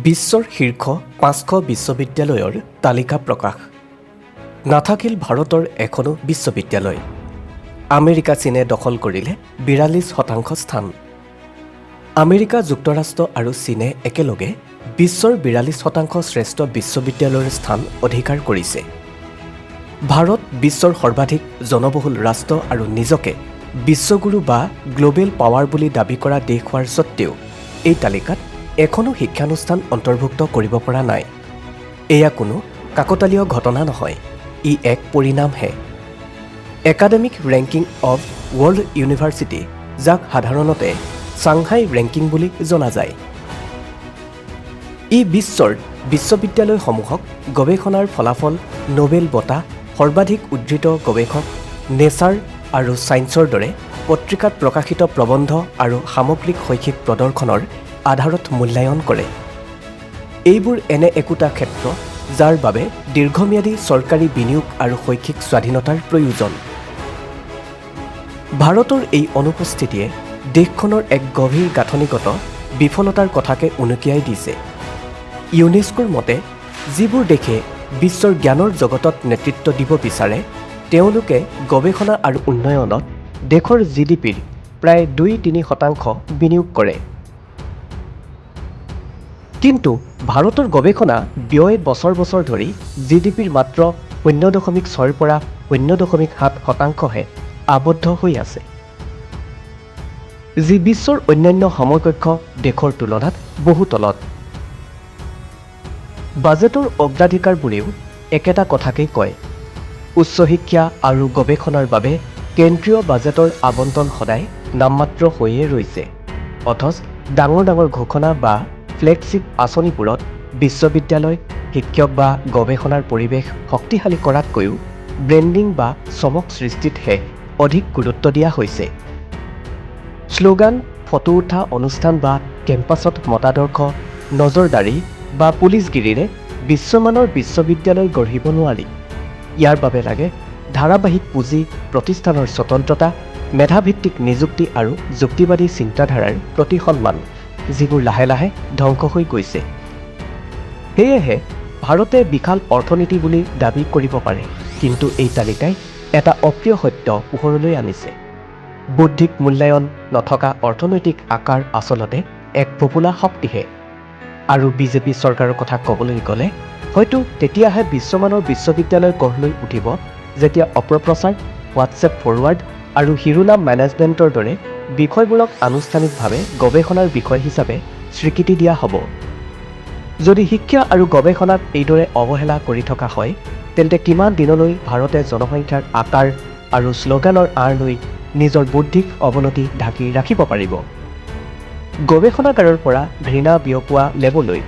বিশ্বৰ শীৰ্ষ ৫০০ বিশ্ববিদ্যালয়ৰ তালিকা প্ৰকাশ। নাথাকিল ভাৰতৰ এখনো বিশ্ববিদ্যালয়। আমেৰিকা চীনে দখল কৰিলে ৪২% স্থান। আমেৰিকা যুক্তৰাষ্ট্ৰ আৰু চীনে একেলগে বিশ্বৰ ৪২% শ্ৰেষ্ঠ বিশ্ববিদ্যালয়ৰ স্থান অধিকাৰ কৰিছে। ভাৰত বিশ্বৰ সৰ্বাধিক জনবহুল ৰাষ্ট্ৰ আৰু নিজকে বিশ্বগুৰু বা গ্ল'বেল পাৱাৰ বুলি দাবী কৰা দেশ হোৱাৰ স্বত্বেও এই তালিকাত এখনো শিক্ষানুষ্ঠান অন্তৰ্ভুক্ত কৰিব পৰা নাই। এয়া কোনো কাকতালীয় ঘটনা নহয়, ই এক পৰিণামহে। Academic ranking of world university, যাক সাধাৰণতে চাংহাই ৰেংকিং বুলি জনা যায়, ই বিশ্বৰ বিশ্ববিদ্যালয়সমূহক গৱেষণাৰ ফলাফল, নোবেল বঁটা, সৰ্বাধিক উদ্ধৃত গৱেষক, নেচাৰ আৰু ছায়েন্সৰ দৰে পত্ৰিকাত প্ৰকাশিত প্ৰবন্ধ আৰু সামগ্ৰিক শৈক্ষিক প্ৰদৰ্শনৰ আধাৰত মূল্যায়ন কৰে। এইবোৰ এনে একোটা ক্ষেত্ৰ যাৰ বাবে দীৰ্ঘম্যাদী চৰকাৰী বিনিয়োগ আৰু শৈক্ষিক স্বাধীনতাৰ প্ৰয়োজন। ভাৰতৰ এই অনুপস্থিতিয়ে দেশখনৰ এক গভীৰ গাঁথনিগত বিফলতাৰ কথাকে উনুকিয়াই দিছে। ইউনেস্কোৰ মতে, যিবোৰ দেশে বিশ্বৰ জ্ঞানৰ জগতত নেতৃত্ব দিব বিচাৰে, তেওঁলোকে গৱেষণা আৰু উন্নয়নত দেশৰ GDPৰ প্ৰায় ২-৩% বিনিয়োগ কৰে। কিন্তু ভাৰতৰ গৱেষণা ব্যয় বছৰ বছৰ ধৰি GDPৰ মাত্ৰ ০.৬ৰ পৰা ০.৭%হে আবদ্ধ হৈ আছে, যি বিশ্বৰ অন্যান্য সমকক্ষ দেশৰ তুলনাত বহু তলত। বাজেটৰ অগ্ৰাধিকাৰবোৰেও একেটা কথাকেই কয়। উচ্চ শিক্ষা আৰু গৱেষণাৰ বাবে কেন্দ্ৰীয় বাজেটৰ আবণ্টন সদায় নামমাত্ৰ হৈয়ে ৰৈছে, অথচ ডাঙৰ ডাঙৰ ঘোষণা বা ফ্লেগশ্বিপ আঁচনিবোৰত বিশ্ববিদ্যালয়, শিক্ষক বা গৱেষণাৰ পৰিৱেশ শক্তিশালী কৰাতকৈও ব্ৰেণ্ডিং বা চমক সৃষ্টিতহে অধিক গুৰুত্ব দিয়া হৈছে। শ্লোগান, ফটো উঠা অনুষ্ঠান বা কেম্পাছত মতাদৰ্শ, নজৰদাৰী বা পুলিচগিৰিৰে বিশ্বমানৰ বিশ্ববিদ্যালয় গঢ়িব নোৱাৰি। ইয়াৰ বাবে লাগে ধাৰাবাহিক পুঁজি, প্ৰতিষ্ঠানৰ স্বতন্ত্ৰতা, মেধাভিত্তিক নিযুক্তি আৰু যুক্তিবাদী চিন্তাধাৰাৰ প্ৰতি সন্মান, যিবোৰ লাহে লাহে ধ্বংস হৈ গৈছে। সেয়েহে ভাৰতে বিশাল অৰ্থনীতি বুলি দাবী কৰিব পাৰে, কিন্তু এই তালিকাই এটা অপ্ৰিয় সত্য পোহৰলৈ আনিছে। বৌদ্ধিক মূল্যায়ন নথকা অৰ্থনৈতিক আকাৰ আচলতে এক ফোঁপোলা শক্তিহে। আৰু বিজেপি চৰকাৰৰ কথা ক'বলৈ গ'লে হয়তো তেতিয়াহে বিশ্বমানৰ বিশ্ববিদ্যালয় গঢ় লৈ উঠিব, যেতিয়া অপপ্ৰচাৰ, হোৱাটছএপ ফৰৱাৰ্ড আৰু শিৰোনাম মেনেজমেণ্টৰ দৰে বিষয়বোৰক আনুষ্ঠানিকভাৱে গৱেষণাৰ বিষয় হিচাপে স্বীকৃতি দিয়া হ'ব। যদি শিক্ষা আৰু গৱেষণাক এইদৰে অৱহেলা কৰি থকা হয়, তেন্তে কিমান দিনলৈ ভাৰতে জনসংখ্যাৰ আকাৰ আৰু শ্লোগানৰ আঁৰ লৈ নিজৰ বৌদ্ধিক অৱনতি ঢাকি ৰাখিব পাৰিব? গৱেষণাগাৰৰ পৰা ঘৃণা বিয়পোৱা লেবলৈ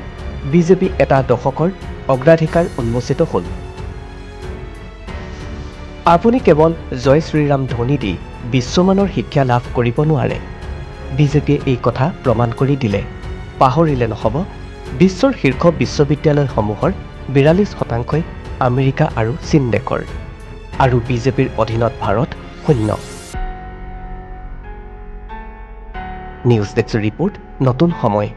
বিজেপি এটা দশকৰ অগ্ৰাধিকাৰ উন্মোচিত হ'ল। আপুনি কেৱল জয় শ্ৰীৰাম ধ্বনি দি বিশ্বমানৰ শিক্ষা লাভ কৰিব নোৱাৰে। বিজেপিয়ে এই কথা প্ৰমাণ কৰি দিলে। পাহৰিলে নহ'ব, বিশ্বৰ শীৰ্ষ বিশ্ববিদ্যালয়সমূহৰ ৪২%ই আমেৰিকা আৰু চীন দেশৰ, আৰু বিজেপিৰ অধীনত ভাৰত শূন্য। নিউজ ডেস্ক ৰিপোৰ্ট, নতুন সময়।